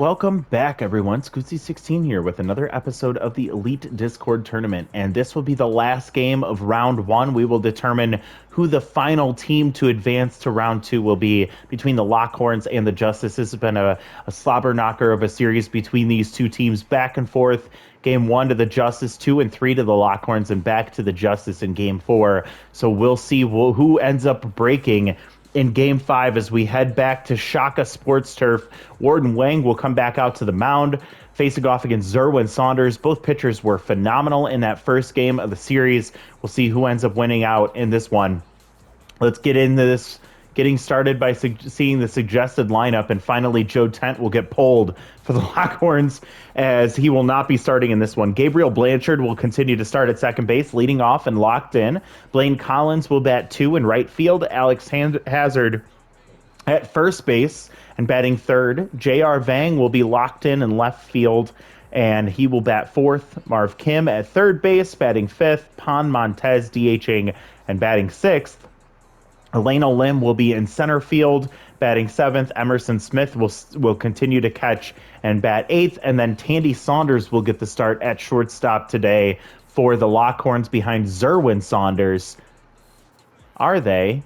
Welcome back, everyone. Scootsie16 here with another episode of the Elite Discord Tournament, and this will be the last game of round one. We will determine who the final team to advance to round two will be between the Lockhorns and the Justice. This has been a slobber knocker of a series between these two teams, back and forth. Game one to the Justice, 2 and 3 to the Lockhorns, and back to the Justice in game four. So we'll see who ends up breaking in game five as we head back to Shaka Sports Turf. Warden Wang will come back out to the mound, facing off against Zerwin Saunders. Both pitchers were phenomenal in that first game of the series. We'll see who ends up winning out in this one. Let's get into this, getting started by seeing the suggested lineup, and finally Joe Tent will get pulled for the Lockhorns as he will not be starting in this one. Gabriel Blanchard will continue to start at second base, leading off and locked in. Blaine Collins will bat 2 in right field. Alex Hazard at first base and batting third. J.R. Vang will be locked in left field, and he will bat fourth. Marv Kim at third base, batting fifth. Pon Montez DHing and batting sixth. Elena Lim will be in center field, batting seventh. Emerson Smith will continue to catch and bat eighth. And then Tandy Saunders will get the start at shortstop today for the Lockhorns behind Zerwin Saunders. Are they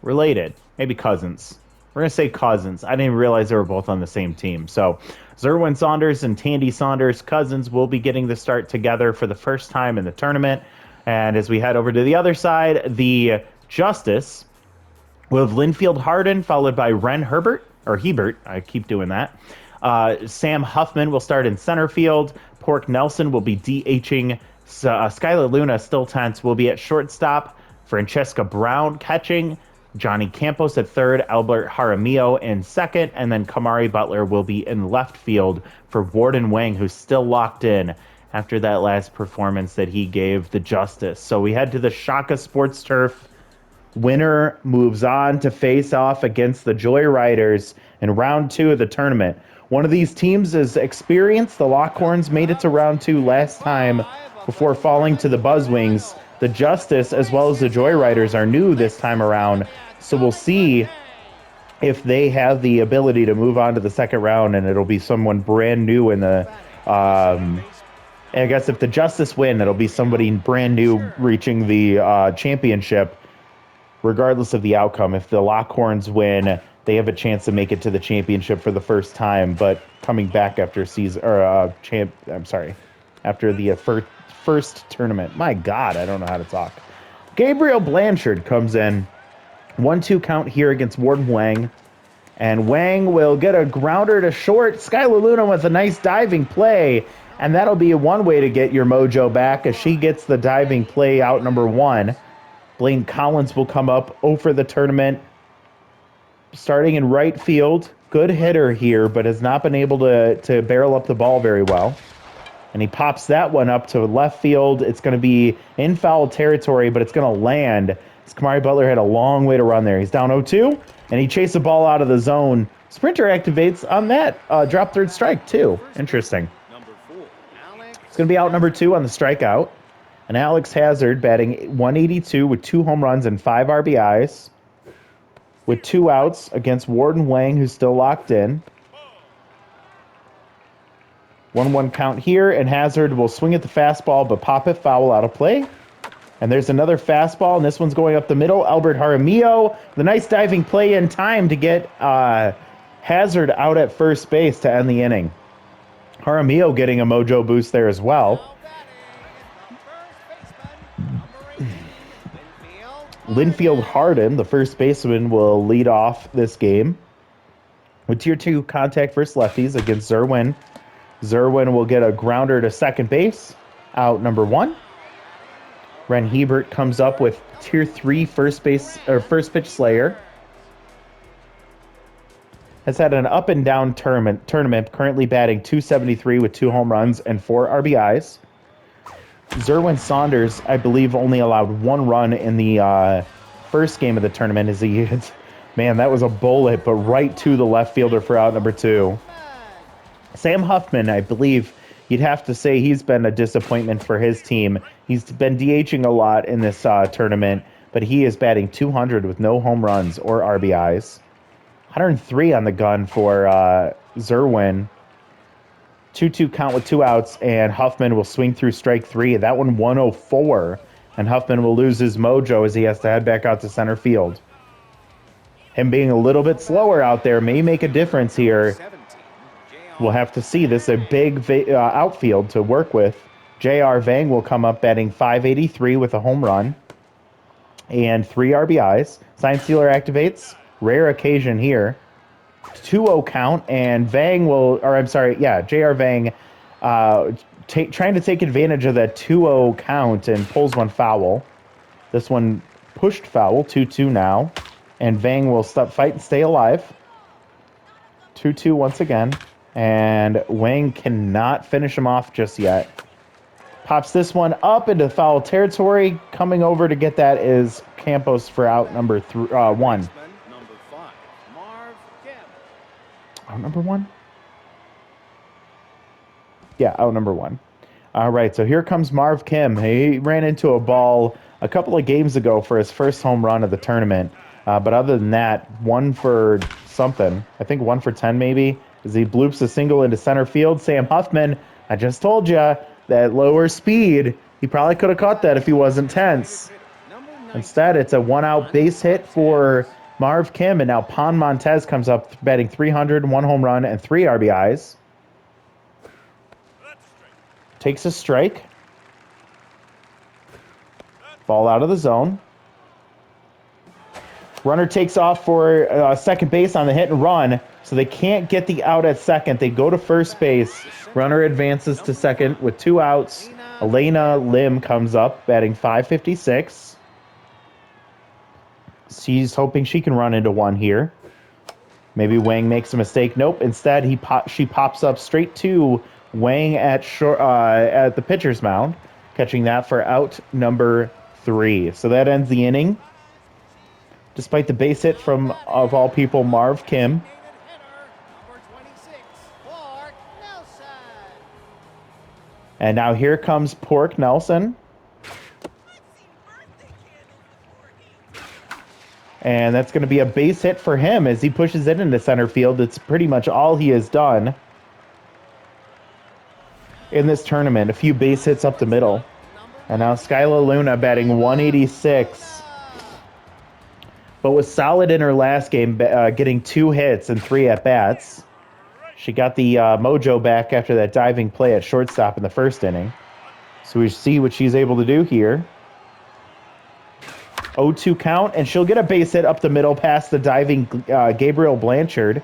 related? Maybe cousins. We're going to say cousins. I didn't realize they were both on the same team. So Zerwin Saunders and Tandy Saunders, cousins, will be getting the start together for the first time in the tournament. And as we head over to the other side, the Justice will have Linfield Harden, followed by Ren Hebert. I keep doing that. Sam Huffman will start in center field. Pork Nelson will be DHing. Skylar Luna, still tense, will be at shortstop. Francesca Brown catching. Johnny Campos at third. Albert Jaramillo in second. And then Kamari Butler will be in left field for Warden Wang, who's still locked in after that last performance that he gave the Justice. So we head to the Shaka Sports Turf. Winner moves on to face off against the Joyriders in round two of the tournament. One of these teams is experienced. The Lockhorns made it to round two last time before falling to the Buzzwings. The Justice, as well as the Joyriders, are new this time around. So we'll see if they have the ability to move on to the second round, and it'll be someone brand new in the... I guess if the Justice win, it'll be somebody brand new reaching the championship, regardless of the outcome. If the Lockhorns win, they have a chance to make it to the championship for the first time, but coming back after after the first tournament. My God, I don't know how to talk. Gabriel Blanchard comes in. 1-2 count here against Warden Wang. And Wang will get a grounder to short. Skylar Luna with a nice diving play. And that'll be one way to get your mojo back as she gets the diving play out number one. Blaine Collins will come up over the tournament, starting in right field. Good hitter here, but has not been able to barrel up the ball very well. And he pops that one up to left field. It's going to be in foul territory, but it's going to land. Kamari Butler had a long way to run there. He's down 0-2, and he chased the ball out of the zone. Sprinter activates on that drop third strike, too. Interesting. It's going to be out number 2 on the strikeout. And Alex Hazard batting 182 with 2 home runs and 5 RBIs. With 2 outs against Warden Wang, who's still locked in. 1-1 count here, and Hazard will swing at the fastball, but pop it foul out of play. And there's another fastball, and this one's going up the middle. Albert Jaramillo, the nice diving play in time to get Hazard out at first base to end the inning. Jaramillo getting a mojo boost there as well. Linfield Harden, the first baseman, will lead off this game with tier 2 contact versus lefties against Zerwin. Zerwin will get a grounder to second base, out number 1. Ren Hebert comes up with tier 3 first pitch slayer. Has had an up and down tournament, currently batting 273 with 2 home runs and 4 RBIs. Zerwin Saunders, I believe, only allowed 1 run in the first game of the tournament as he hits. Man, that was a bullet, but right to the left fielder for out number 2. Sam Huffman, I believe you'd have to say he's been a disappointment for his team. He's been DHing a lot in this tournament, but he is batting 200 with no home runs or RBIs. 103 on the gun for Zerwin. 2-2 count with 2 outs, and Huffman will swing through strike 3. That one 104, and Huffman will lose his mojo as he has to head back out to center field. Him being a little bit slower out there may make a difference here. We'll have to see. This is a big outfield to work with. J.R. Vang will come up batting .583 with a home run and 3 RBIs. Sign stealer activates. Rare occasion here. 2-0 count, and Vang will, or I'm sorry, yeah, J.R. Vang trying to take advantage of that 2-0 count and pulls one foul. This one pushed foul, 2-2 now, and Vang will stop fight and stay alive. 2-2 once again, and Wang cannot finish him off just yet. Pops this one up into foul territory. Coming over to get that is Campos for out number 1. Out number 1? Yeah, out number 1. All right, so here comes Marv Kim. He ran into a ball a couple of games ago for his first home run of the tournament. But other than that, 1 for something. I think 1 for 10 maybe, as he bloops a single into center field. Sam Huffman, I just told you, that lower speed, he probably could have caught that if he wasn't tense. Instead, it's a 1-out base hit for Marv Kim, and now Pon Montez comes up batting .300, 1 home run, and 3 RBIs. Takes a strike. Ball out of the zone. Runner takes off for second base on the hit and run, so they can't get the out at second. They go to first base. Runner advances to second with 2 outs. Elena Lim comes up batting .556. She's hoping she can run into 1 here. Maybe Wang makes a mistake. Nope. Instead, she pops up straight to Wang at the pitcher's mound, catching that for out number 3. So that ends the inning. Despite the base hit from, of all people, Marv Kim. And now here comes Pork Nelson. And that's going to be a base hit for him as he pushes it into center field. It's pretty much all he has done in this tournament. A few base hits up the middle. And now Skyla Luna batting .186. But was solid in her last game, getting 2 hits and 3 at-bats. She got the mojo back after that diving play at shortstop in the first inning. So we see what she's able to do here. 0-2 count, and she'll get a base hit up the middle past the diving Gabriel Blanchard.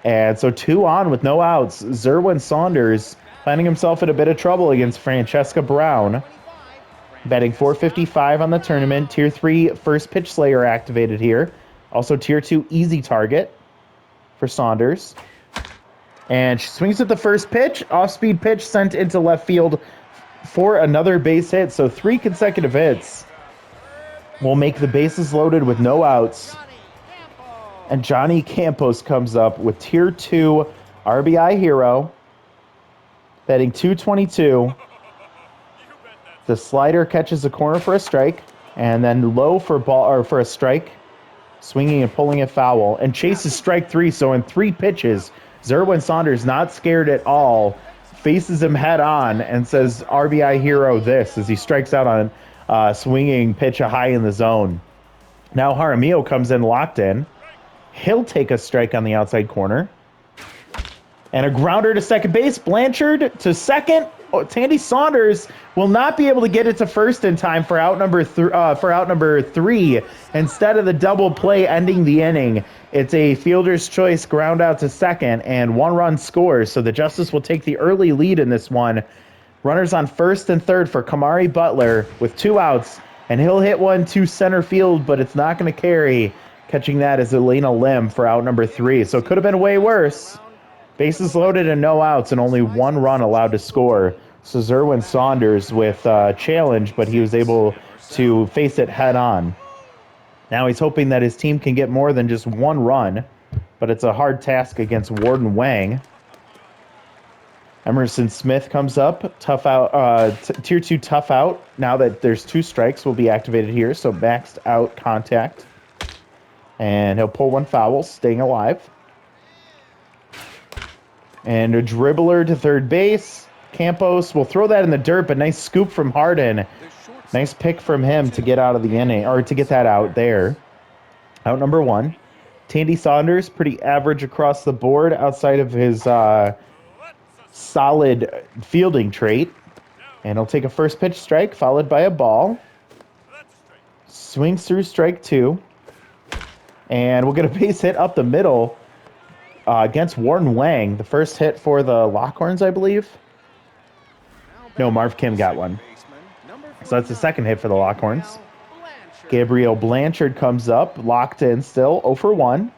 And so 2 on with no outs. Zerwin Saunders finding himself in a bit of trouble against Francesca Brown. Batting .455 on the tournament. Tier 3 first pitch slayer activated here. Also Tier 2 easy target for Saunders. And she swings at the first pitch. Off-speed pitch sent into left field for another base hit. So 3 consecutive hits will make the bases loaded with no outs. And Johnny Campos comes up with Tier 2 RBI hero. Batting .222. The slider catches the corner for a strike, and then low for for a strike, swinging and pulling it foul, and chases strike 3. So in 3 pitches, Zerwin Saunders, not scared at all, faces him head on and says RBI hero this as he strikes out on swinging pitch high in the zone. Now Jaramillo comes in locked in. He'll take a strike on the outside corner. And a grounder to second base. Blanchard to second. Tandy Saunders will not be able to get it to first in time for out number 3. Instead of the double play ending the inning, it's a fielder's choice ground out to second, and 1 run scores. So the Justice will take the early lead in this one. Runners on first and third for Kamari Butler with 2 outs, and he'll hit one to center field, but it's not going to carry. Catching that is Elena Lim for out number 3. So it could have been way worse. Bases loaded and no outs, and only 1 run allowed to score. So Zerwin Saunders with a challenge, but he was able to face it head on. Now he's hoping that his team can get more than just 1 run, but it's a hard task against Warden Wang. Emerson Smith comes up, tough out, Tier 2 tough out. Now that there's 2 strikes will be activated here, so maxed out contact. And he'll pull 1 foul, staying alive. And a dribbler to third base. Campos will throw that in the dirt, but nice scoop from Harden. Nice pick from him to get out of the inning, or to get that out there. Out number 1. Tandy Saunders, pretty average across the board outside of his solid fielding trait. And he'll take a first pitch strike, followed by a ball. Swings through strike 2. And we'll get a base hit up the middle against Warren Wang. The first hit for the Lockhorns, I believe. No, Marv Kim got one. So that's the second hit for the Lockhorns. Gabriel Blanchard comes up, locked in still, 0 for 1.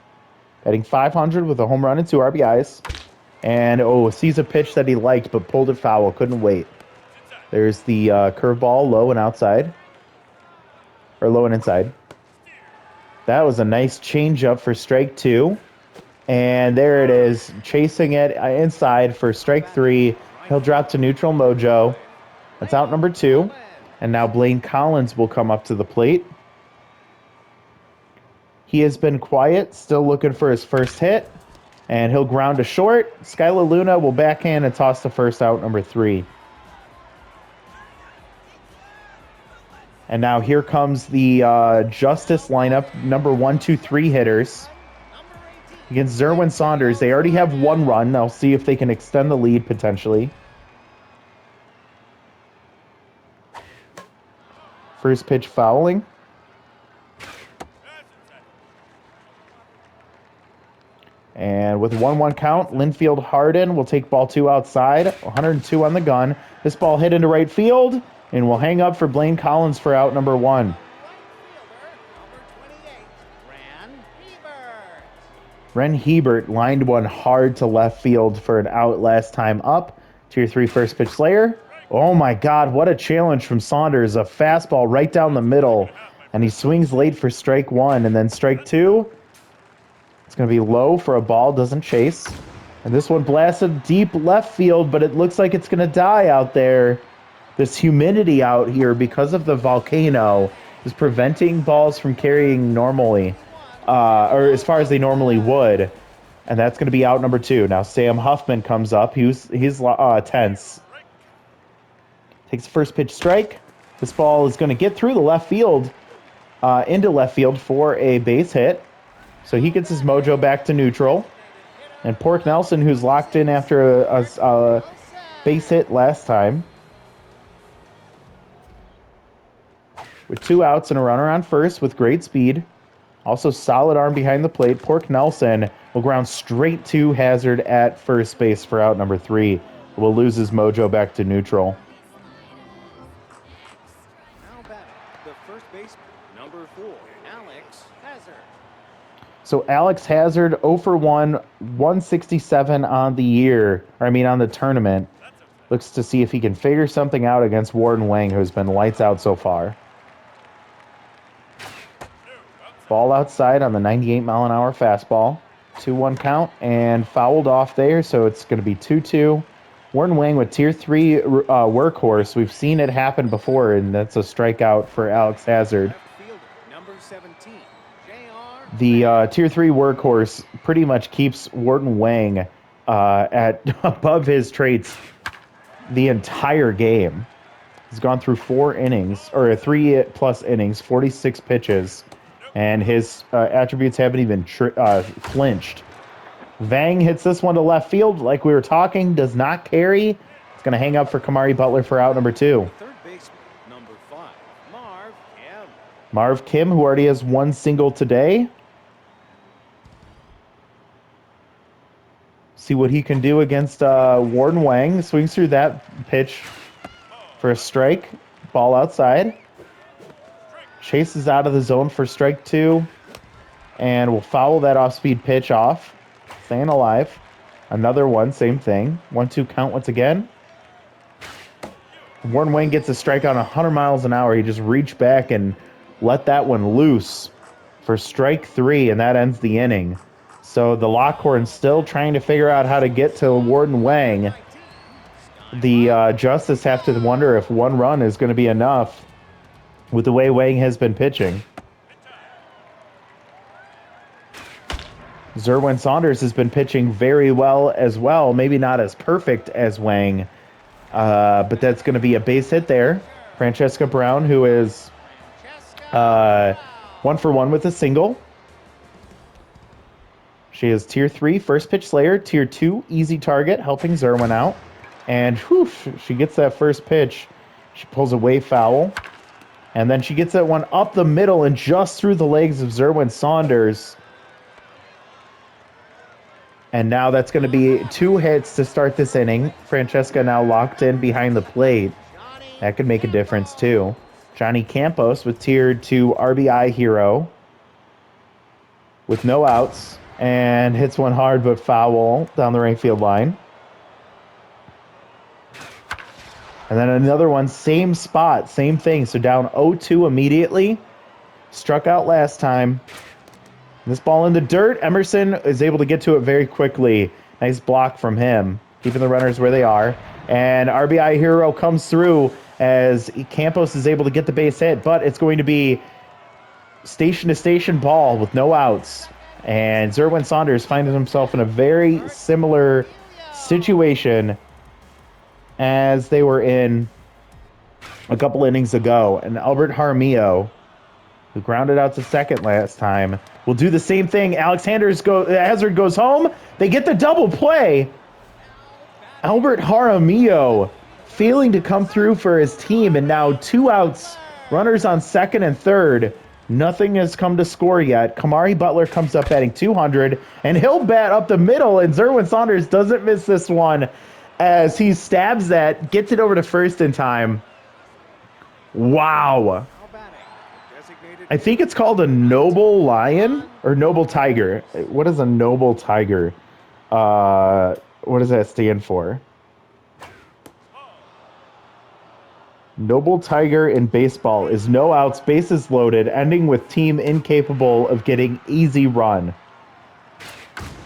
Batting .500 with a home run and 2 RBIs. And, sees a pitch that he liked, but pulled it foul, couldn't wait. There's the curveball, low and outside. Or low and inside. That was a nice changeup for strike 2. And there it is, chasing it inside for strike 3. He'll drop to neutral mojo. That's out number 2. And now Blaine Collins will come up to the plate. He has been quiet, still looking for his first hit. And he'll ground to short. Skylar Luna will backhand and toss the first out, number 3. And now here comes the Justice lineup, number 1, 2, 3 hitters. Against Zerwin Saunders. They already have 1 run. They'll see if they can extend the lead potentially. First pitch fouling. And with 1-1 count, Linfield Harden will take ball 2 outside. 102 on the gun. This ball hit into right field. And will hang up for Blaine Collins for out number 1. Ren Hebert lined one hard to left field for an out last time up. Tier 3 first pitch Slayer. Oh my God, what a challenge from Saunders. A fastball right down the middle. And he swings late for strike 1. And then strike 2. It's going to be low for a ball, doesn't chase. And this one blasted deep left field, but it looks like it's going to die out there. This humidity out here because of the volcano is preventing balls from carrying normally, or as far as they normally would. And that's going to be out number 2. Now Sam Huffman comes up. He's tense. Takes the first pitch strike. This ball is going to get through the left field, into left field for a base hit. So he gets his mojo back to neutral. And Pork Nelson, who's locked in after a base hit last time, with 2 outs and a runner on first with great speed. Also solid arm behind the plate. Pork Nelson will ground straight to Hazard at first base for out number 3. Will lose his mojo back to neutral. Now batting, the first baseman, number 4, Alex Hazard. So Alex Hazard, 0 for 1, 167 on the year. On the tournament. Looks to see if he can figure something out against Warden Wang, who's been lights out so far. Ball outside on the 98-mile-an-hour fastball. 2-1 count and fouled off there, so it's going to be 2-2. Warren Wang with Tier 3 workhorse. We've seen it happen before, and that's a strikeout for Alex Hazard. Number 17, The Tier 3 workhorse pretty much keeps Warden Wang at above his traits the entire game. He's gone through 4 innings, or 3+ innings, 46 pitches. And his attributes haven't even flinched. Vang hits this one to left field, like we were talking, does not carry. It's going to hang up for Kamari Butler for out number 2. third baseman, number 5, Marv Kim. Marv Kim, who already has 1 single today. See what he can do against Warden Wang. Swings through that pitch for a strike. Ball outside. Chases out of the zone for strike 2. And will foul that off-speed pitch off. Staying alive. Another one, same thing. 1-2 count once again. Warren Wayne gets a strike on 100 miles an hour. He just reached back and let that one loose for strike 3, and that ends the inning. So the Lockhorns still trying to figure out how to get to Warden Wang. The Justice have to wonder if 1 run is going to be enough with the way Wang has been pitching. Zerwin Saunders has been pitching very well as well. Maybe not as perfect as Wang, but that's going to be a base hit there. Francesca Brown, who is 1-for-1 with a single. She is Tier 3 first pitch slayer, Tier 2 easy target, helping Zerwin out. And whew, she gets that first pitch. She pulls away foul. And then she gets that one up the middle and just through the legs of Zerwin Saunders. And now that's going to be 2 hits to start this inning. Francesca now locked in behind the plate. That could make a difference too. Johnny Campos with Tier 2 RBI hero with no outs. And hits one hard but foul down the right field line. And then another one, same spot, same thing. So down 0-2 immediately. Struck out last time. This ball in the dirt. Emerson is able to get to it very quickly. Nice block from him, keeping the runners where they are. And RBI hero comes through as Campos is able to get the base hit. But it's going to be station-to-station ball with no outs. And Zerwin Saunders finds himself in a very similar situation as they were in a couple innings ago. And Albert Jaramillo, who grounded out to second last time, will do the same thing. Hazard goes home. They get the double play. Albert Jaramillo failing to come through for his team, and now 2 outs, runners on second and third. Nothing has come to score yet. Kamari Butler comes up batting 200, and he'll bat up the middle, and Zerwin Saunders doesn't miss this one as he stabs that, gets it over to first in time. Wow. I think it's called a noble lion or noble tiger. What is a noble tiger? What does that stand for? Noble tiger in baseball is no outs, bases loaded, ending with team incapable of getting easy run.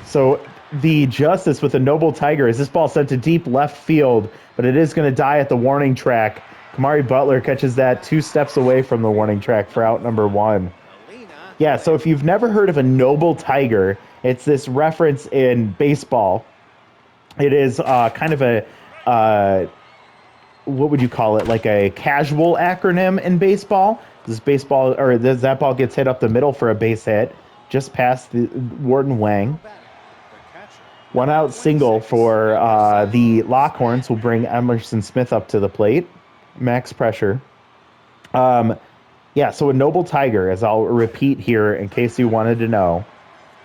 So the justice with a noble tiger is this ball sent to deep left field, but it is going to die at the warning track. Kamari Butler catches that 2 steps away from the warning track for out number 1. Yeah, so if you've never heard of a noble tiger, it's this reference in baseball. It is kind of a what would you call it? Like a casual acronym in baseball. That ball gets hit up the middle for a base hit, just past the Warden Wang. 1 out single for the Lockhorns will bring Emerson Smith up to the plate. Max pressure. Yeah, so a noble tiger, as I'll repeat here in case you wanted to know.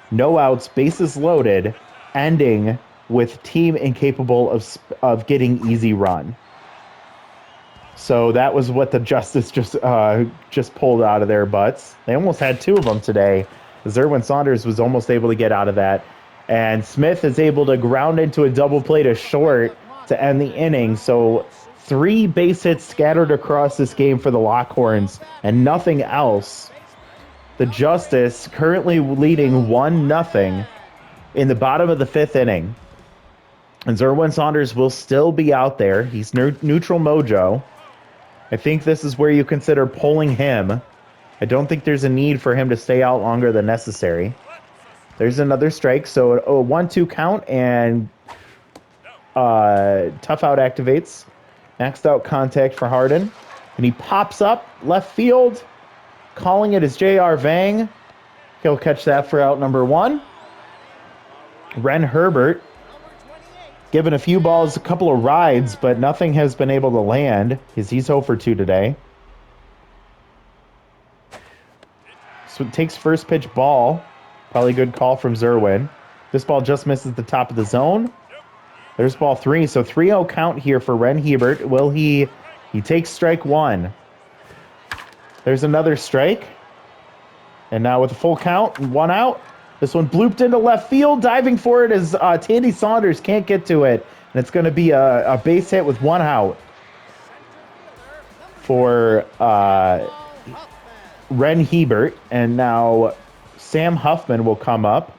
No outs, bases loaded, ending with team incapable of getting easy run. So that was what the Justice just pulled out of their butts. They almost had 2 of them today. Zerwin Saunders was almost able to get out of that. And Smith is able to ground into a double play to short to end the inning. So 3 base hits scattered across this game for the Lockhorns and nothing else. The Justice currently leading 1-0 in the bottom of the 5th inning. And Zerwin Saunders will still be out there. He's neutral mojo. I think this is where you consider pulling him. I don't think there's a need for him to stay out longer than necessary. There's another strike, so a 1-2 count, and tough out activates. Maxed out contact for Harden. And he pops up left field, calling it as J.R. Vang. He'll catch that for out number 1. Ren Herbert given a few balls, a couple of rides, but nothing has been able to land. He's 0 for 2 today. So it takes first pitch ball. Probably a good call from Zerwin. This ball just misses the top of the zone. There's ball 3. So 3-0 count here for Ren Hebert. Will he takes strike 1. There's another strike. And now with a full count, 1 out. This one blooped into left field. Diving for it as Tandy Saunders can't get to it. And it's going to be a base hit with 1 out for Ren Hebert. And now Sam Huffman will come up.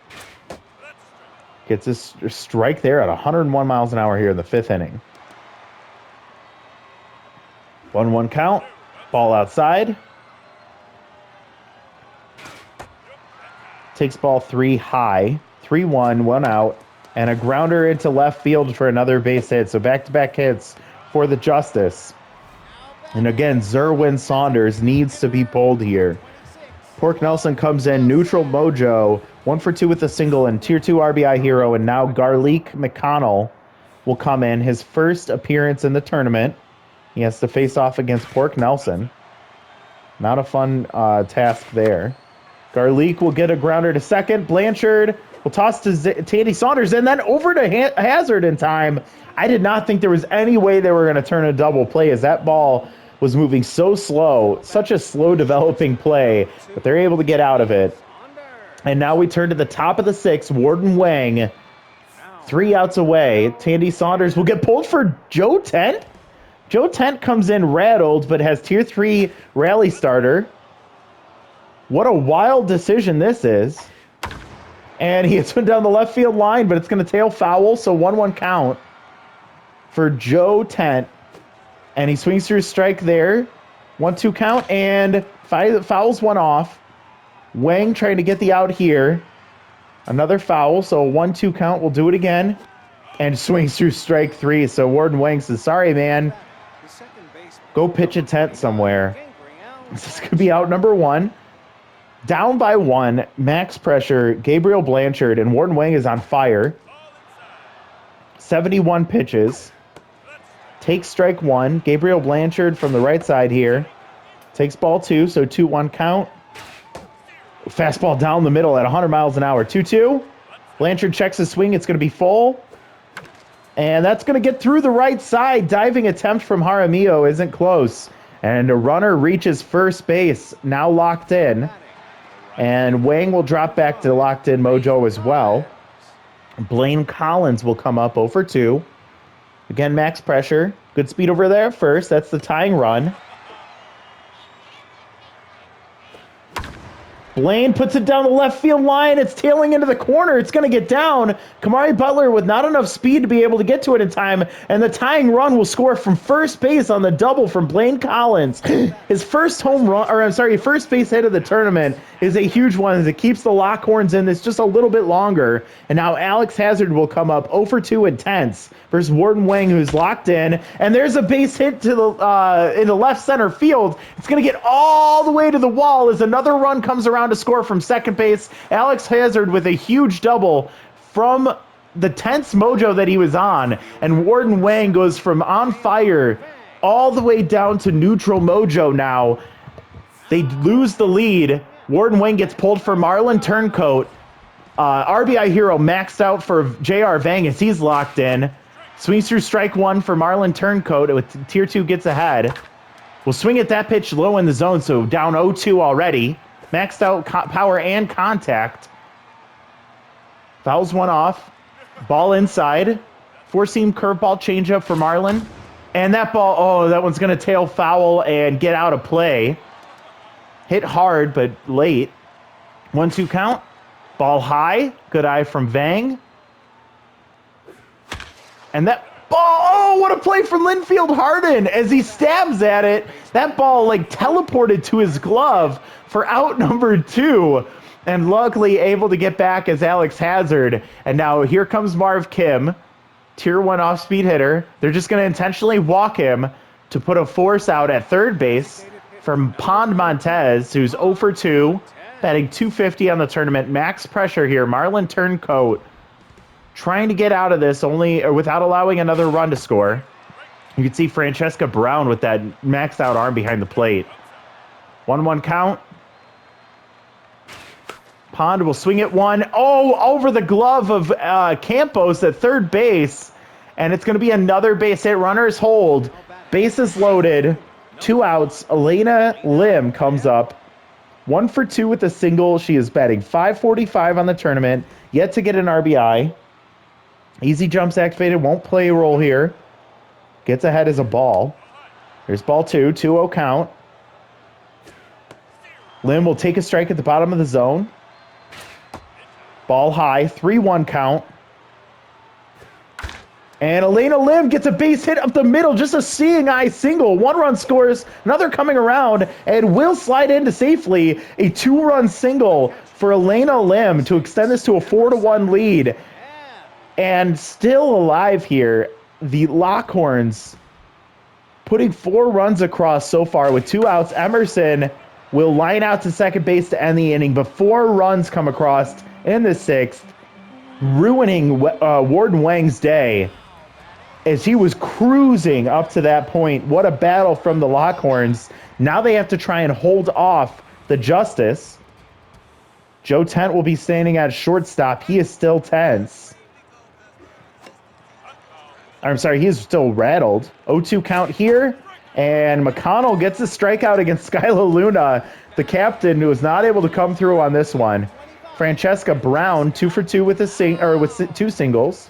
Gets this strike there at 101 miles an hour here in the 5th inning. 1-1 count. Ball outside. Takes ball 3 high. 3-1, one out, and a grounder into left field for another base hit. So back-to-back hits for the Justice. And again, Zerwin Saunders needs to be pulled here. Pork Nelson comes in, neutral mojo, 1 for 2 with a single and tier 2 RBI hero, and now Garlic McConnell will come in, his first appearance in the tournament. He has to face off against Pork Nelson. Not a fun task there. Garlic will get a grounder to second. Blanchard will toss to Tandy Saunders, and then over to Hazard in time. I did not think there was any way they were going to turn a double play, as that ball was moving so slow, such a slow developing play, but they're able to get out of it. And now we turn to the top of the 6th, Warden Wang, 3 outs away. Tandy Saunders will get pulled for Joe Tent. Joe Tent comes in rattled, but has tier 3 rally starter. What a wild decision this is. And he hits one down the left field line, but it's going to tail foul, so 1-1 count for Joe Tent. And he swings through a strike there. 1-2 count, and fouls one off. Wang trying to get the out here. Another foul, so a 1-2 count. We'll do it again. And swings through strike 3. So Warden Wang says, sorry, man. Go pitch a tent somewhere. This could be out number 1. Down by 1. Max pressure. Gabriel Blanchard, and Warden Wang is on fire. 71 pitches. Takes strike 1. Gabriel Blanchard from the right side here. Takes ball 2, so 2-1 count. Fastball down the middle at 100 miles an hour. 2-2. Blanchard checks his swing. It's going to be full. And that's going to get through the right side. Diving attempt from Jaramillo isn't close. And a runner reaches first base. Now locked in. And Wang will drop back to locked in mojo as well. Blaine Collins will come up 0 for 2. Again, max pressure. Good speed over there at first. That's the tying run. Blaine puts it down the left field line. It's tailing into the corner. It's going to get down. Kamari Butler with not enough speed to be able to get to it in time. And the tying run will score from first base on the double from Blaine Collins. His first first base hit of the tournament is a huge one as it keeps the Lockhorns in this just a little bit longer. And now Alex Hazard will come up 0 for 2 intense versus Warden Wang, who's locked in. And there's a base hit to the in the left center field. It's going to get all the way to the wall as another run comes around to score from second base. Alex Hazard with a huge double from the tense mojo that he was on. And Warden Wang goes from on fire all the way down to neutral mojo now. They lose the lead. Warden Wang gets pulled for Marlon Turncoat. RBI hero maxed out for J.R. Vang as he's locked in. Swings through strike 1 for Marlon Turncoat with tier 2 gets ahead. We'll swing at that pitch low in the zone, so down 0-2 already. Maxed out power and contact. Fouls one off. Ball inside. Four-seam curveball changeup for Marlon. And that ball, that one's going to tail foul and get out of play. Hit hard, but late. 1-2 count. Ball high. Good eye from Vang. And that ball, what a play from Linfield Harden as he stabs at it. That ball teleported to his glove for out number 2. And luckily able to get back as Alex Hazard. And now here comes Marv Kim, tier 1 off-speed hitter. They're just going to intentionally walk him to put a force out at third base from Pond Montez, who's 0 for 2, batting .250 on the tournament. Max pressure here. Marlon Turncoat trying to get out of this without allowing another run to score. You can see Francesca Brown with that maxed out arm behind the plate. 1-1 count. Pond will swing it 1. Over the glove of Campos at third base. And it's going to be another base hit. Runners hold. Bases loaded. 2 outs. Elena Lim comes up. 1 for 2 with a single. She is batting .545 on the tournament. Yet to get an RBI. Easy jumps activated. Won't play a role here. Gets ahead as a ball. Here's ball 2. 2-0 count. Lim will take a strike at the bottom of the zone. Ball high. 3-1 count. And Elena Lim gets a base hit up the middle, just a seeing eye single. 1 run scores, another coming around, and will slide into safely. A 2-run single for Elena Lim to extend this to a 4-1 lead. And still alive here, the Lockhorns putting 4 runs across so far with 2 outs. Emerson will line out to second base to end the inning, but 4 runs come across in the 6th, ruining Warden Wang's day as he was cruising up to that point. What a battle from the Lockhorns. Now they have to try and hold off the Justice. Joe Tent will be standing at shortstop. He is still tense. I'm sorry, he is still rattled. 0-2 count here, and McConnell gets a strikeout against Skylar Luna, the captain, who was not able to come through on this one. Francesca Brown, 2 for 2 with with 2 singles.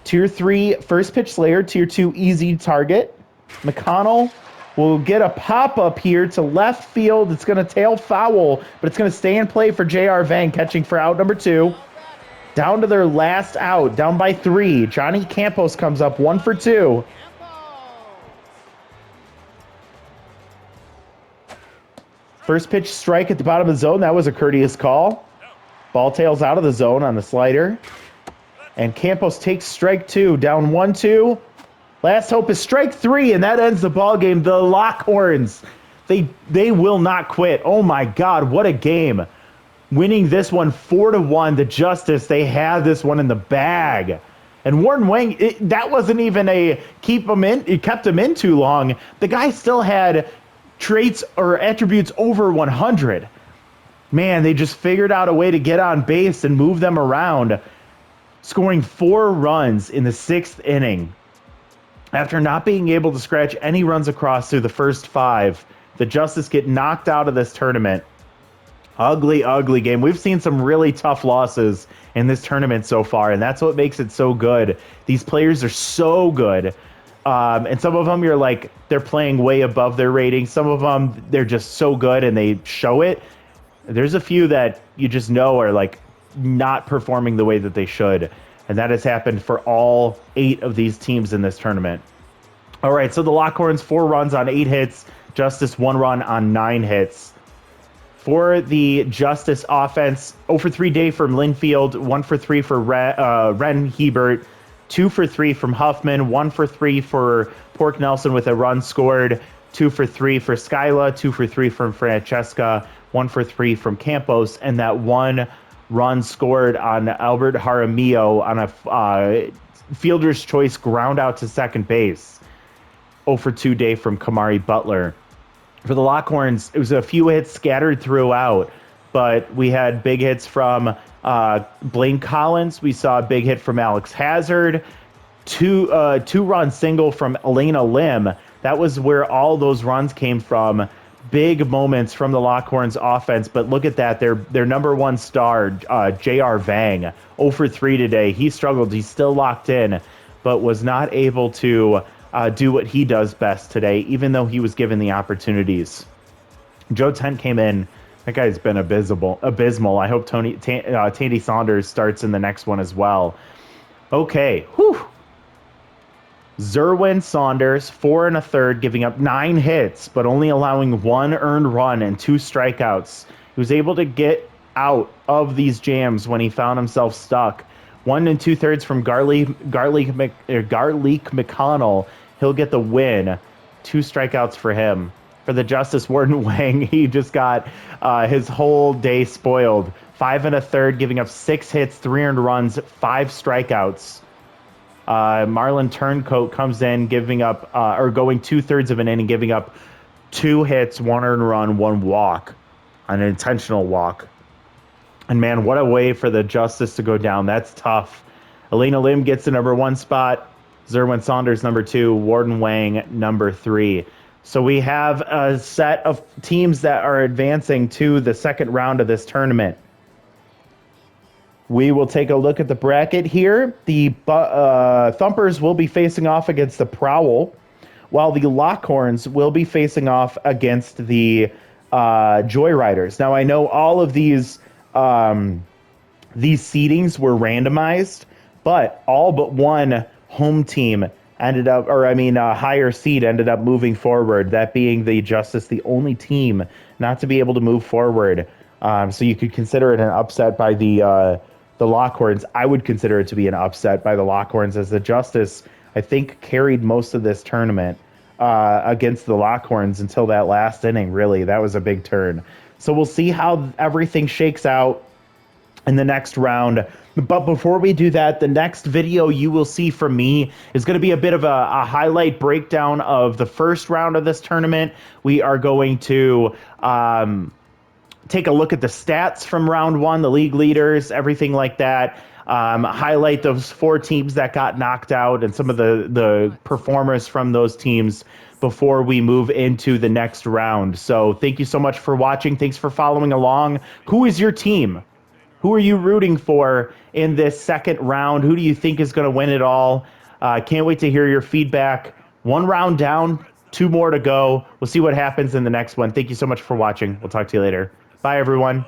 Tier 3 first pitch Slayer, Tier 2 easy target. McConnell will get a pop-up here to left field. It's going to tail foul, but it's going to stay in play for J.R. Vang, catching for out number 2. Down to their last out, down by 3. Johnny Campos comes up 1 for 2. First pitch strike at the bottom of the zone. That was a courteous call. Ball tails out of the zone on the slider. And Campos takes strike 2, down 1-2. Last hope is strike 3, and that ends the ball game. The Lockhorns, they will not quit. Oh my God, what a game! Winning this one 4-1. The Justice, they have this one in the bag. And Warden Wang, that wasn't even a keep him in. It kept him in too long. The guy still had traits or attributes over 100. Man, they just figured out a way to get on base and move them around, scoring 4 runs in the 6th inning. After not being able to scratch any runs across through the first 5, the Justice get knocked out of this tournament. Ugly, ugly game. We've seen some really tough losses in this tournament so far, and that's what makes it so good. These players are so good. And some of them, you're like, they're playing way above their rating. Some of them, they're just so good and they show it. There's a few that you just know are like not performing the way that they should. And that has happened for all 8 of these teams in this tournament. All right, so the Lockhorns, 4 runs on 8 hits. Justice, 1 run on 9 hits. For the Justice offense, 0 for 3 day from Linfield, 1 for 3 for Ren Hebert, 2 for 3 from Huffman, 1 for 3 for Pork Nelson with a run scored, 2 for 3 for Skyla, 2 for 3 from Francesca, 1 for 3 from Campos, and that 1 run scored on Albert Jaramillo on a fielder's choice ground out to second base. 0 for 2 day from Kamari Butler. For the Lockhorns, it was a few hits scattered throughout, but we had big hits from Blaine Collins. We saw a big hit from Alex Hazard. 2-run single from Elena Lim. That was where all those runs came from. Big moments from the Lockhorns offense, but look at that. Their number 1 star, J.R. Vang, 0 for 3 today. He struggled. He's still locked in, but was not able to do what he does best today, even though he was given the opportunities. Joe Tent came in. That guy's been abysmal. I hope Tandy Saunders starts in the next one as well. Okay. Whew. Zerwin Saunders, 4 1/3, giving up 9 hits, but only allowing 1 earned run and 2 strikeouts. He was able to get out of these jams when he found himself stuck. 1 2/3 from Garlic McConnell. He'll get the win. 2 strikeouts for him. For the Justice, Warden Wang, he just got his whole day spoiled. 5 1/3, giving up 6 hits, 3 earned runs, 5 strikeouts. Marlon Turncoat comes in, giving up going 2/3 of an inning, giving up 2 hits, 1 earned run, 1 walk, an intentional walk. And man, what a way for the Justice to go down. That's tough. Elena Lim gets the number 1 spot. Zerwin Saunders, number 2. Warden Wang, number 3. So we have a set of teams that are advancing to the second round of this tournament. We will take a look at the bracket here. The Thumpers will be facing off against the Prowl, while the Lockhorns will be facing off against the Joyriders. Now, I know all of these seedings were randomized, but all but one home team ended up, or I mean, higher seed ended up moving forward. That being the Justice, the only team not to be able to move forward. So you could consider it an upset by the Lockhorns. I would consider it to be an upset by the Lockhorns, as the Justice, I think, carried most of this tournament against the Lockhorns until that last inning. Really, that was a big turn. So we'll see how everything shakes out in the next round. But before we do that, the next video you will see from me is going to be a bit of a highlight breakdown of the first round of this tournament. We are going to take a look at the stats from round one, the league leaders, everything like that. Highlight those 4 teams that got knocked out and some of the performers from those teams before we move into the next round. So thank you so much for watching. Thanks for following along. Who is your team? Who are you rooting for in this second round? Who do you think is going to win it all? Can't wait to hear your feedback. 1 round down, 2 more to go. We'll see what happens in the next one. Thank you so much for watching. We'll talk to you later. Bye, everyone.